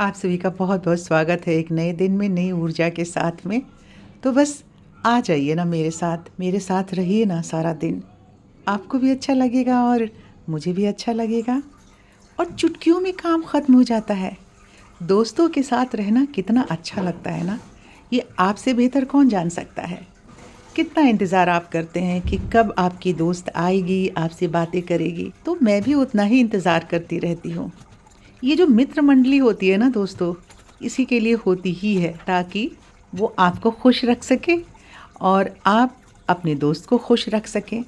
आप सभी का बहुत बहुत स्वागत है एक नए दिन में नई ऊर्जा के साथ में। तो बस आ जाइए ना मेरे साथ रहिए ना सारा दिन। आपको भी अच्छा लगेगा और मुझे भी अच्छा लगेगा और चुटकियों में काम ख़त्म हो जाता है। दोस्तों के साथ रहना कितना अच्छा लगता है ना, ये आपसे बेहतर कौन जान सकता है। कितना इंतज़ार आप करते हैं कि कब आपकी दोस्त आएगी, आपसे बातें करेगी, तो मैं भी उतना ही इंतज़ार करती रहती हूँ। ये जो मित्र मंडली होती है ना दोस्तों, इसी के लिए होती ही है ताकि वो आपको खुश रख सके और आप अपने दोस्त को खुश रख सकें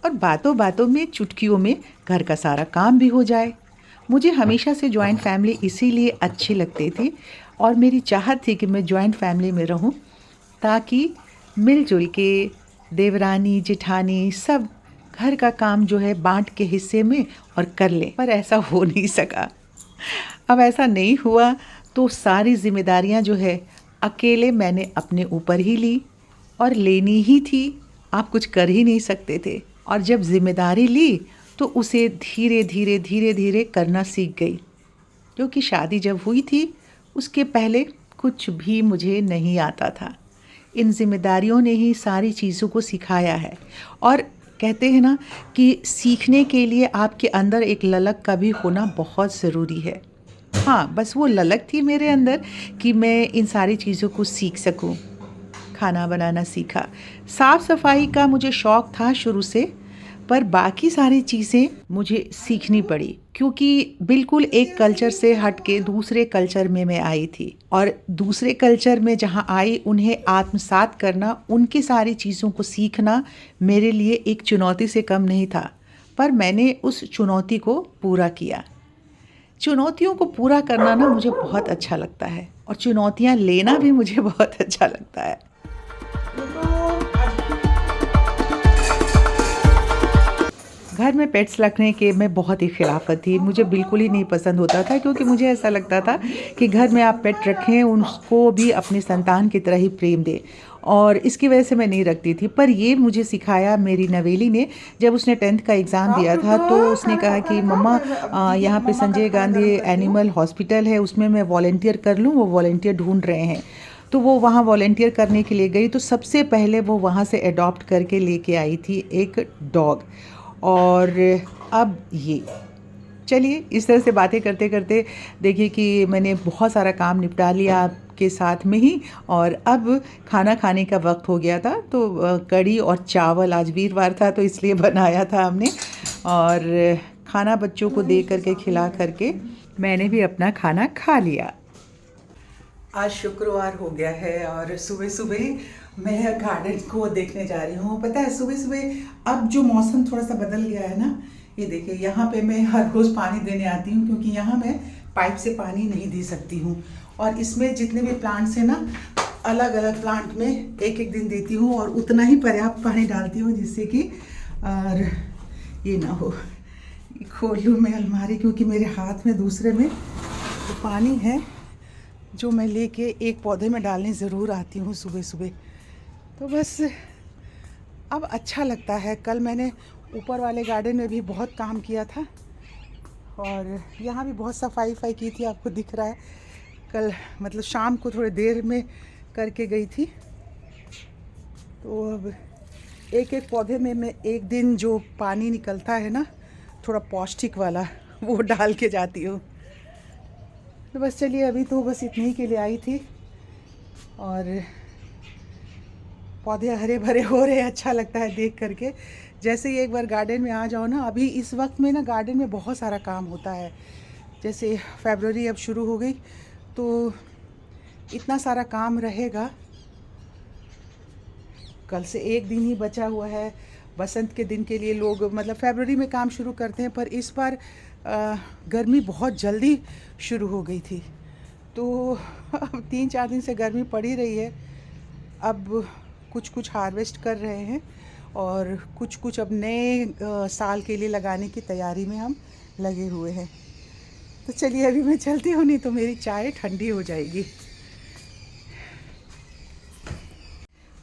और बातों बातों में चुटकियों में घर का सारा काम भी हो जाए। मुझे हमेशा से जॉइंट फैमिली इसीलिए अच्छी लगती थी और मेरी चाहत थी कि मैं जॉइंट फैमिली में रहूं ताकि मिलजुल के देवरानी जेठानी सब घर का काम जो है बांट के हिस्से में और कर लें, पर ऐसा हो नहीं सका। अब ऐसा नहीं हुआ तो सारी जिम्मेदारियां जो है अकेले मैंने अपने ऊपर ही ली और लेनी ही थी। आप कुछ कर ही नहीं सकते थे और जब जिम्मेदारी ली तो उसे धीरे धीरे करना सीख गई, क्योंकि शादी जब हुई थी उसके पहले कुछ भी मुझे नहीं आता था। इन जिम्मेदारियों ने ही सारी चीज़ों को सिखाया है और कहते हैं ना कि सीखने के लिए आपके अंदर एक ललक का भी होना बहुत ज़रूरी है। हाँ, बस वो ललक थी मेरे अंदर कि मैं इन सारी चीज़ों को सीख सकूं। खाना बनाना सीखा, साफ़ सफाई का मुझे शौक़ था शुरू से, पर बाकी सारी चीज़ें मुझे सीखनी पड़ी क्योंकि बिल्कुल एक कल्चर से हट के दूसरे कल्चर में मैं आई थी और दूसरे कल्चर में जहाँ आई उन्हें आत्मसात करना, उनकी सारी चीज़ों को सीखना मेरे लिए एक चुनौती से कम नहीं था। पर मैंने उस चुनौती को पूरा किया। चुनौतियों को पूरा करना ना मुझे बहुत अच्छा लगता है और चुनौतियाँ लेना भी मुझे बहुत अच्छा लगता है। घर में पेट्स रखने के मैं बहुत ही खिलाफत थी। मुझे बिल्कुल ही नहीं पसंद होता था क्योंकि मुझे ऐसा लगता था कि घर में आप पेट रखें, उसको भी अपनी संतान की तरह ही प्रेम दें और इसकी वजह से मैं नहीं रखती थी। पर ये मुझे सिखाया मेरी नवेली ने। जब उसने 10th का एग्ज़ाम दिया था तो उसने कहा कि मम्मा यहाँ पे संजय गांधी एनिमल हॉस्पिटल है, उसमें मैं वॉलंटियर कर लूँ, वो वॉलंटियर ढूंढ रहे हैं। तो वो वहाँ वॉलंटियर करने के लिए गई तो सबसे पहले वो वहाँ से अडॉप्ट करके लेके आई थी एक डॉग। और अब ये चलिए इस तरह से बातें करते करते देखिए कि मैंने बहुत सारा काम निपटा लिया आपके साथ में ही और अब खाना खाने का वक्त हो गया था। तो कढ़ी और चावल, आज वीरवार था तो इसलिए बनाया था हमने और खाना बच्चों को दे करके खिला करके मैंने भी अपना खाना खा लिया। आज शुक्रवार हो गया है और सुबह सुबह मैं गार्डन को देखने जा रही हूँ। पता है सुबह सुबह अब जो मौसम थोड़ा सा बदल गया है ना, ये देखिए यहाँ पे मैं हर रोज़ पानी देने आती हूँ क्योंकि यहाँ मैं पाइप से पानी नहीं दे सकती हूँ और इसमें जितने भी प्लांट्स हैं ना, अलग अलग प्लांट में एक एक दिन देती हूँ और उतना ही पर्याप्त पानी डालती हूँ जिससे कि और ये ना हो। खोल लूँ मैं अलमारी क्योंकि मेरे हाथ में दूसरे में तो पानी है जो मैं लेके एक पौधे में डालने ज़रूर आती हूँ सुबह सुबह। तो बस अब अच्छा लगता है। कल मैंने ऊपर वाले गार्डन में भी बहुत काम किया था और यहाँ भी बहुत सफाई की थी, आपको दिख रहा है। कल मतलब शाम को थोड़ी देर में करके गई थी। तो अब एक एक पौधे में मैं एक दिन जो पानी निकलता है ना, थोड़ा पौष्टिक वाला, वो डाल के जाती हूँ। तो बस चलिए अभी तो बस इतने ही के लिए आई थी और पौधे हरे भरे हो रहे, अच्छा लगता है देख करके। जैसे ही एक बार गार्डन में आ जाओ ना, अभी इस वक्त में ना गार्डन में बहुत सारा काम होता है। जैसे फरवरी अब शुरू हो गई तो इतना सारा काम रहेगा। कल से एक दिन ही बचा हुआ है बसंत के दिन के लिए। लोग मतलब फरवरी में काम शुरू करते हैं, पर इस बार गर्मी बहुत जल्दी शुरू हो गई थी तो अब 3-4 दिन से गर्मी पड़ी रही है। अब कुछ हार्वेस्ट कर रहे हैं और कुछ अब नए साल के लिए लगाने की तैयारी में हम लगे हुए हैं। तो चलिए अभी मैं चलती हूँ, नहीं तो मेरी चाय ठंडी हो जाएगी।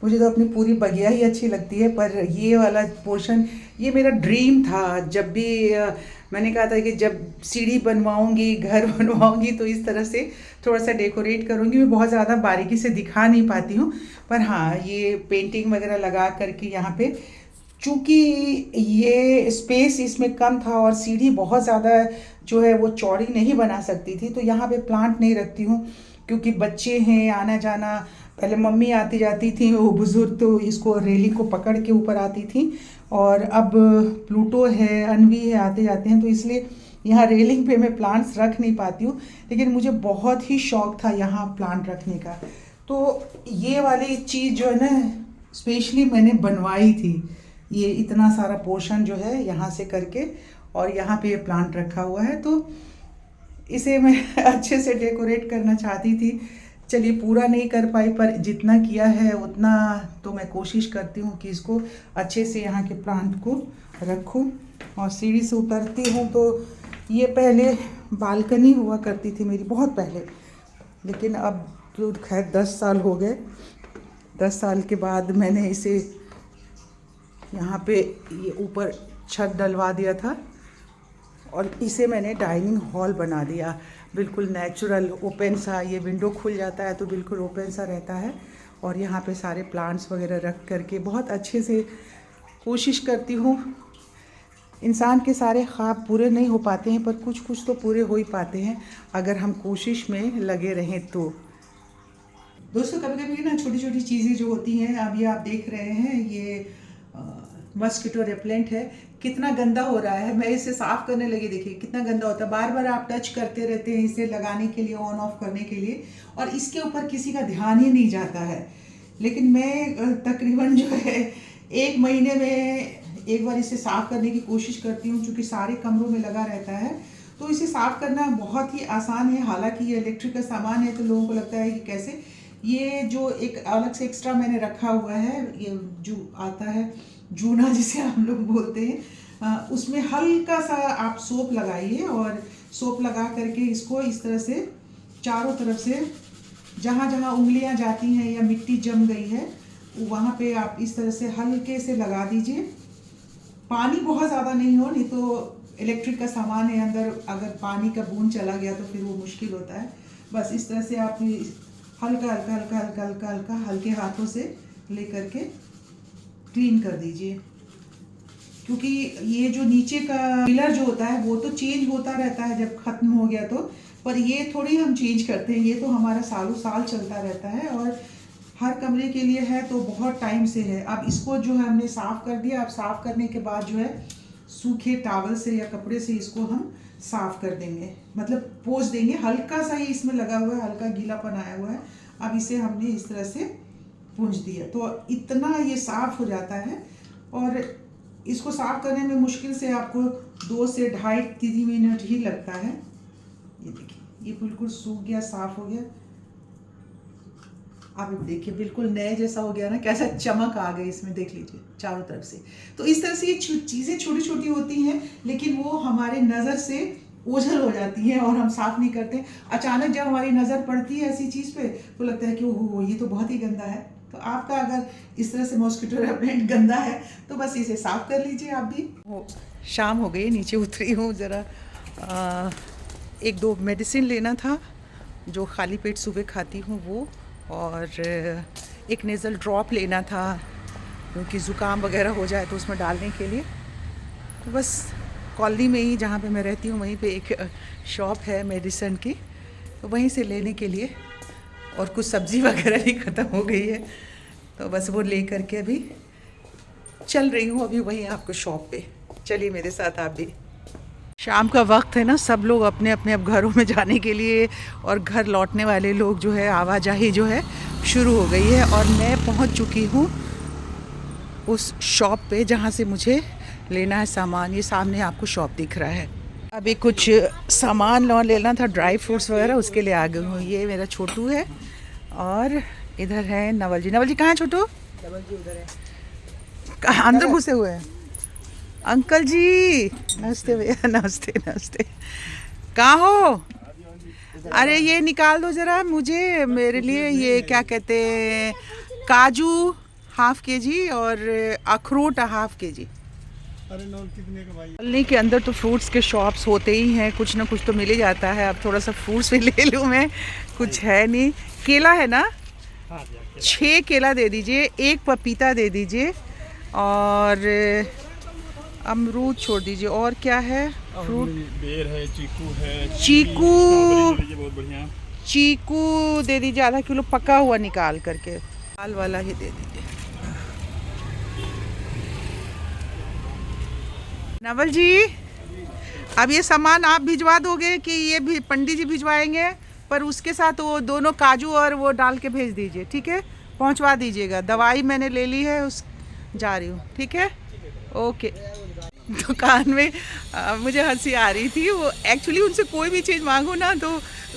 मुझे तो अपनी पूरी बगिया ही अच्छी लगती है, पर ये वाला पोर्शन ये मेरा ड्रीम था। जब भी मैंने कहा था कि जब सीढ़ी बनवाऊंगी, घर बनवाऊंगी तो इस तरह से थोड़ा सा डेकोरेट करूंगी। मैं बहुत ज़्यादा बारीकी से दिखा नहीं पाती हूँ, पर हाँ ये पेंटिंग वगैरह लगा करके यहाँ पे, चूँकि ये स्पेस इसमें कम था और सीढ़ी बहुत ज़्यादा जो है वो चौड़ी नहीं बना सकती थी, तो यहाँ पे प्लांट नहीं रखती हूँ क्योंकि बच्चे हैं, आना जाना। पहले मम्मी आती जाती थी, वो बुज़ुर्ग, तो इसको रेलिंग को पकड़ के ऊपर आती थी, और अब प्लूटो है, अनवी है, आते जाते हैं, तो इसलिए यहाँ रेलिंग पे मैं प्लांट्स रख नहीं पाती हूँ। लेकिन मुझे बहुत ही शौक था यहाँ प्लांट रखने का, तो ये वाली चीज़ जो है ना स्पेशली मैंने बनवाई थी। ये इतना सारा पोर्शन जो है यहाँ से करके, और यहाँ पे ये प्लांट रखा हुआ है, तो इसे मैं अच्छे से डेकोरेट करना चाहती थी। चलिए पूरा नहीं कर पाई, पर जितना किया है उतना तो मैं कोशिश करती हूँ कि इसको अच्छे से यहाँ के प्लांट को रखूँ। और सीढ़ी से उतरती हूँ तो ये पहले बालकनी हुआ करती थी मेरी, बहुत पहले, लेकिन अब तो खैर 10 साल हो गए। 10 साल के बाद मैंने इसे यहाँ पे ये ऊपर छत डलवा दिया था, और इसे मैंने डाइनिंग हॉल बना दिया, बिल्कुल नेचुरल ओपन सा। ये विंडो खुल जाता है तो बिल्कुल ओपन सा रहता है, और यहाँ पे सारे प्लांट्स वगैरह रख करके बहुत अच्छे से कोशिश करती हूँ। इंसान के सारे ख्वाब पूरे नहीं हो पाते हैं, पर कुछ कुछ तो पूरे हो ही पाते हैं अगर हम कोशिश में लगे रहें तो। दोस्तों कभी कभी ना छोटी छोटी चीज़ें जो होती हैं, अब ये आप देख रहे हैं, ये मस्किटो रेपेलेंट है, कितना गंदा हो रहा है। मैं इसे साफ़ करने लगी, देखिए कितना गंदा होता है, बार बार आप टच करते रहते हैं इसे लगाने के लिए, ऑन ऑफ करने के लिए, और इसके ऊपर किसी का ध्यान ही नहीं जाता है। लेकिन मैं तकरीबन जो है 1 महीने में एक बार इसे साफ़ करने की कोशिश करती हूँ, क्योंकि सारे कमरों में लगा रहता है, तो इसे साफ़ करना बहुत ही आसान है। हालांकि ये इलेक्ट्रिक का सामान है तो लोगों को लगता है कि कैसे, ये जो एक अलग से एक्स्ट्रा मैंने रखा हुआ है, ये जो आता है जूना जिसे हम लोग बोलते हैं, उसमें हल्का सा आप सोप लगाइए, और सोप लगा करके इसको इस तरह से चारों तरफ से जहाँ जहाँ उंगलियाँ जाती हैं या मिट्टी जम गई है वहाँ पे आप इस तरह से हल्के से लगा दीजिए। पानी बहुत ज़्यादा नहीं हो, नहीं तो इलेक्ट्रिक का सामान है अंदर, अगर पानी का बूंद चला गया तो फिर वो मुश्किल होता है। बस इस तरह से आप हल्का हल्का हल्का हल्का हल्का हल्का हल्के हाथों से ले करके क्लीन कर दीजिए, क्योंकि ये जो नीचे का पिलर जो होता है वो तो चेंज होता रहता है जब ख़त्म हो गया तो, पर ये थोड़ी हम चेंज करते हैं, ये तो हमारा सालों साल चलता रहता है, और हर कमरे के लिए है तो बहुत टाइम से है। अब इसको जो है हमने साफ़ कर दिया, अब साफ़ करने के बाद जो है सूखे टॉवल से या कपड़े से इसको हम साफ़ कर देंगे, मतलब पोंछ देंगे। हल्का सा ही इसमें लगा हुआ है, हल्का गीलापन आया हुआ है। अब इसे हमने इस तरह से पूंछ दिया तो इतना ये साफ़ हो जाता है, और इसको साफ़ करने में मुश्किल से आपको 2 से 2.5-3 मिनट ही लगता है। ये देखिए ये बिल्कुल सूख गया, साफ़ हो गया। आप देखिए बिल्कुल नए जैसा हो गया ना, कैसा चमक आ गई इसमें, देख लीजिए चारों तरफ से। तो इस तरह से ये चीज़ें छोटी छोटी होती हैं, लेकिन वो हमारे नज़र से ओझल हो जाती हैं और हम साफ़ नहीं करते। अचानक जब हमारी नज़र पड़ती है ऐसी चीज़ पे तो लगता है कि ओहो ये तो बहुत ही गंदा है। तो आपका अगर इस तरह से मॉस्किटो रेपेलेंट गंदा है तो बस इसे साफ़ कर लीजिए आप भी। शाम हो गई, नीचे उतरी हूँ ज़रा, 1-2 मेडिसिन लेना था जो खाली पेट सुबह खाती हूँ वो, और एक नेज़ल ड्रॉप लेना था क्योंकि ज़ुकाम वगैरह हो जाए तो उसमें डालने के लिए। तो बस कॉलोनी में ही जहाँ पे मैं रहती हूँ वहीं पे एक शॉप है मेडिसिन की, तो वहीं से लेने के लिए, और कुछ सब्ज़ी वगैरह भी ख़त्म हो गई है तो बस वो ले करके अभी चल रही हूँ, अभी वहीं आपको शॉप पे। चलिए मेरे साथ आप भी। शाम का वक्त है ना, सब लोग अपने अपने अब घरों में जाने के लिए, और घर लौटने वाले लोग जो है आवाजाही जो है शुरू हो गई है, और मैं पहुंच चुकी हूँ उस शॉप पे जहाँ से मुझे लेना है सामान। ये सामने आपको शॉप दिख रहा है। अभी कुछ सामान लेना था, ड्राई फ्रूट्स वगैरह, उसके लिए आ गई हूँ। ये मेरा छोटू है, और इधर है नवल जी। नवल जी कहाँ है छोटू? नवल जी उधर है, कहाँ अंदर घुसे हुए हैं? अंकल जी नमस्ते भैया, नमस्ते नमस्ते। कहाँ हो? अरे ये निकाल दो ज़रा मुझे, मेरे लिए ये क्या कहते हैं, काजू ½ kg और अखरोट ½ kg। अरे नॉन कितने का भाई? कॉलोनी के अंदर तो फ्रूट्स के शॉप्स होते ही हैं, कुछ ना कुछ तो मिल ही जाता है। अब थोड़ा सा फ्रूट्स भी ले लूँ मैं, कुछ है नहीं। केला है ना? हाँ भैया, केला 6 केला दे दीजिए, 1 पपीता दे दीजिए और अमरूद छोड़ दीजिए। और क्या है फ्रूट? बेर है, चीकू है, चीकू, स्ट्रॉबेरी ले लीजिए, बहुत बढ़िया। चीकू दे दीजिए आधा किलो पका हुआ निकाल करके, लाल वाला ही दे दीजिए। नवल जी, अब ये सामान आप भिजवा दोगे कि ये भी पंडित जी भिजवाएंगे? पर उसके साथ वो दोनों काजू और वो डाल के भेज दीजिए, ठीक है? पहुंचवा दीजिएगा। दवाई मैंने ले ली है, उस जा रही हूँ, ठीक है? ओके। दुकान में मुझे हंसी आ रही थी। वो एक्चुअली उनसे कोई भी चीज़ मांगो ना तो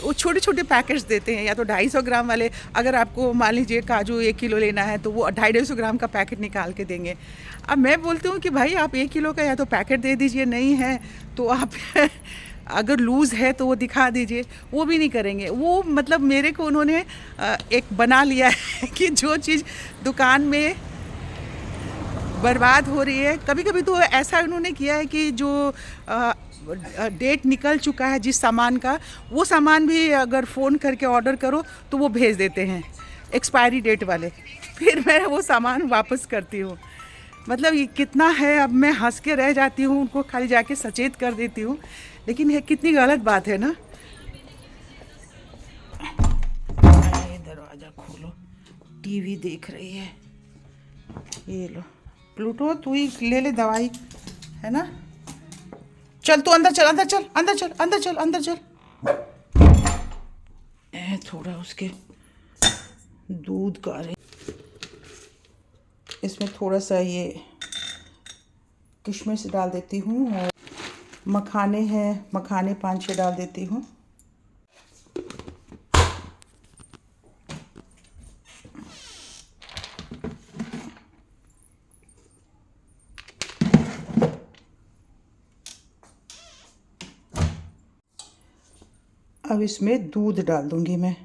वो छोटे छोटे पैकेट्स देते हैं, या तो 250 ग्राम वाले। अगर आपको मान लीजिए काजू 1 किलो लेना है तो वो 250 ग्राम का पैकेट निकाल के देंगे। अब मैं बोलती हूँ कि भाई आप 1 किलो का या तो पैकेट दे दीजिए, नहीं है तो आप अगर लूज़ है तो वो दिखा दीजिए। वो भी नहीं करेंगे। वो मतलब मेरे को उन्होंने एक बना लिया है कि जो चीज़ दुकान में बर्बाद हो रही है, कभी कभी तो ऐसा उन्होंने किया है कि जो डेट निकल चुका है जिस सामान का, वो सामान भी अगर फ़ोन करके ऑर्डर करो तो वो भेज देते हैं एक्सपायरी डेट वाले। फिर मैं वो सामान वापस करती हूँ। मतलब ये कितना है, अब मैं हंस के रह जाती हूँ, उनको खाली जाके सचेत कर देती हूँ, लेकिन ये कितनी गलत बात है ना। ये दरवाज़ा खोलो, टीवी देख रही है। ये लो प्लूटो, तू ही ले ले दवाई, है ना? चल तू अंदर चल, अंदर चल, अंदर चल, अंदर चल, अंदर चल। थोड़ा उसके दूध का इसमें थोड़ा सा ये किशमिश डाल देती हूँ और मखाने हैं, मखाने 5-6 डाल देती हूँ। अब इसमें दूध डाल दूंगी मैं।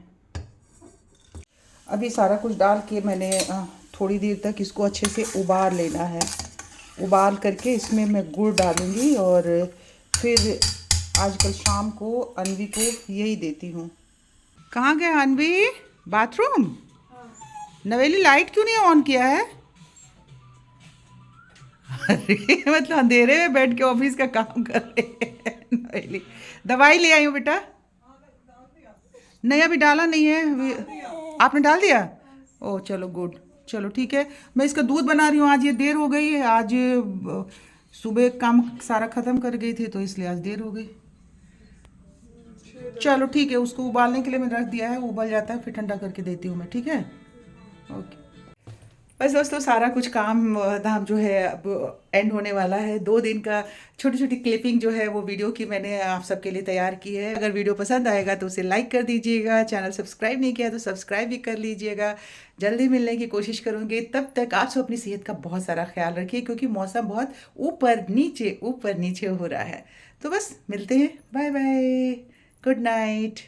अभी सारा कुछ डाल के मैंने थोड़ी देर तक इसको अच्छे से उबाल लेना है। उबाल करके इसमें मैं गुड़ डालूंगी और फिर आजकल शाम को अनवी को यही देती हूँ। कहाँ गया अनवी? बाथरूम? नवेली लाइट क्यों नहीं ऑन किया है? अरे मतलब अंधेरे में बैठ के ऑफिस का काम कर रहे हैं। नवेली, दवाई ले आई हूँ बेटा। नहीं अभी डाला नहीं है। आपने डाल दिया? ओ चलो गुड, चलो ठीक है। मैं इसका दूध बना रही हूँ। आज ये देर हो गई है, आज सुबह काम सारा ख़त्म कर गई थी तो इसलिए आज देर हो गई। चलो ठीक है, उसको उबालने के लिए मैंने रख दिया है, उबल जाता है फिर ठंडा करके देती हूँ मैं, ठीक है? ओके। बस दोस्तों सारा कुछ काम धाम जो है अब एंड होने वाला है। 2 दिन का छोटी छोटी क्लिपिंग जो है वो वीडियो की मैंने आप सबके लिए तैयार की है। अगर वीडियो पसंद आएगा तो उसे लाइक कर दीजिएगा, चैनल सब्सक्राइब नहीं किया तो सब्सक्राइब भी कर लीजिएगा। जल्दी मिलने की कोशिश करूँगी, तब तक आप सब अपनी सेहत का बहुत सारा ख्याल रखिए क्योंकि मौसम बहुत ऊपर नीचे हो रहा है। तो बस मिलते हैं, बाय बाय, गुड नाइट।